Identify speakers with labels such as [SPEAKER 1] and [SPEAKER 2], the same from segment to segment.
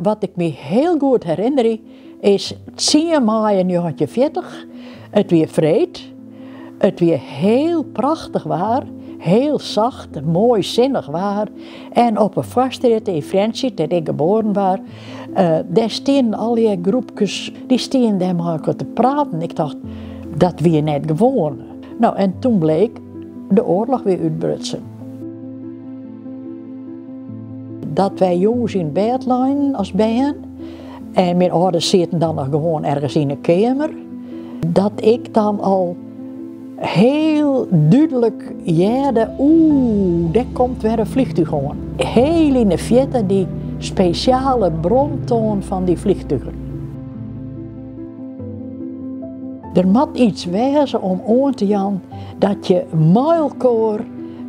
[SPEAKER 1] wat ik me heel goed herinner is 10 mei 1940. Het weer vreed. Het weer heel prachtig waar. Heel zacht, mooi zinnig waar. En op een vastrit in Frankrijk, dat ik geboren was, daar stonden al die groepjes, die stonden daar maar te praten. Ik dacht, dat weer net gewoon. Nou, en toen bleek de oorlog weer uitbrutsen. Dat wij jongens in bed lagen als band, en mijn ouders zitten dan nog gewoon ergens in een kamer, dat ik dan al heel duidelijk jade, daar komt weer een vliegtuig gewoon. Heel in de verte die speciale bromtoon van die vliegtuigen. Er moet iets wezen om aan te jan dat je muilkoor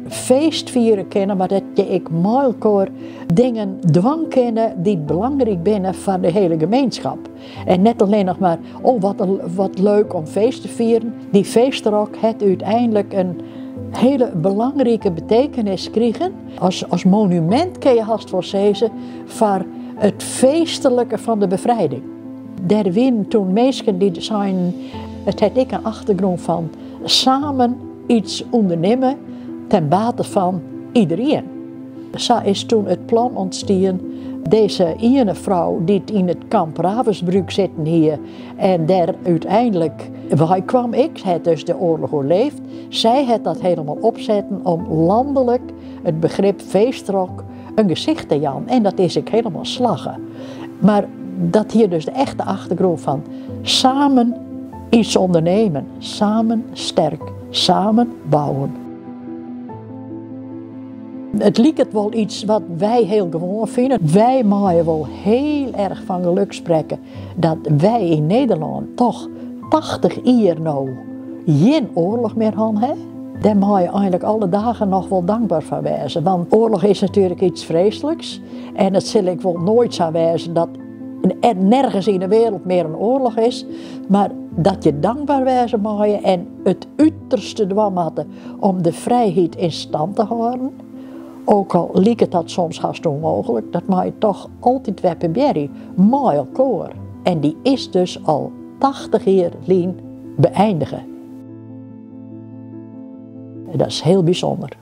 [SPEAKER 1] feest vieren kennen, maar dat je ik muilkoor dingen dwang kennen die belangrijk zijn voor de hele gemeenschap. En net alleen nog maar, wat leuk om feest te vieren. Die feestrok heeft uiteindelijk een hele belangrijke betekenis gekregen. Als monument kun je haast wel zeggen voor het feestelijke van de bevrijding. Daar winnen toen mensen die zijn, het had ik een achtergrond van samen iets ondernemen ten bate van iedereen. Zo is toen het plan ontstaan. Deze ene vrouw die in het kamp Ravensbrück zitten hier en daar uiteindelijk, waar kwam ik, het dus de oorlog overleefd. Zij had dat helemaal opzetten om landelijk het begrip feestrok een gezicht te jan. En dat is ik helemaal slagen. Maar dat hier dus de echte achtergrond van samen iets ondernemen, samen sterk, samen bouwen. Het lijkt wel iets wat wij heel gewoon vinden. Wij mogen wel heel erg van geluk spreken dat wij in Nederland toch 80 jaar nou geen oorlog meer hebben. Daar mag je eigenlijk alle dagen nog wel dankbaar voor wezen. Want oorlog is natuurlijk iets vreselijks. En het zal ik wel nooit zo wezen dat er nergens in de wereld meer een oorlog is. Maar dat je dankbaar wezen mag en het uiterste doen hadden om de vrijheid in stand te houden. Ook al lijkt dat soms haast onmogelijk, dat mag je toch altijd weer proberen, met elkaar. En die is dus al 80 jaar beëindigen. Dat is heel bijzonder.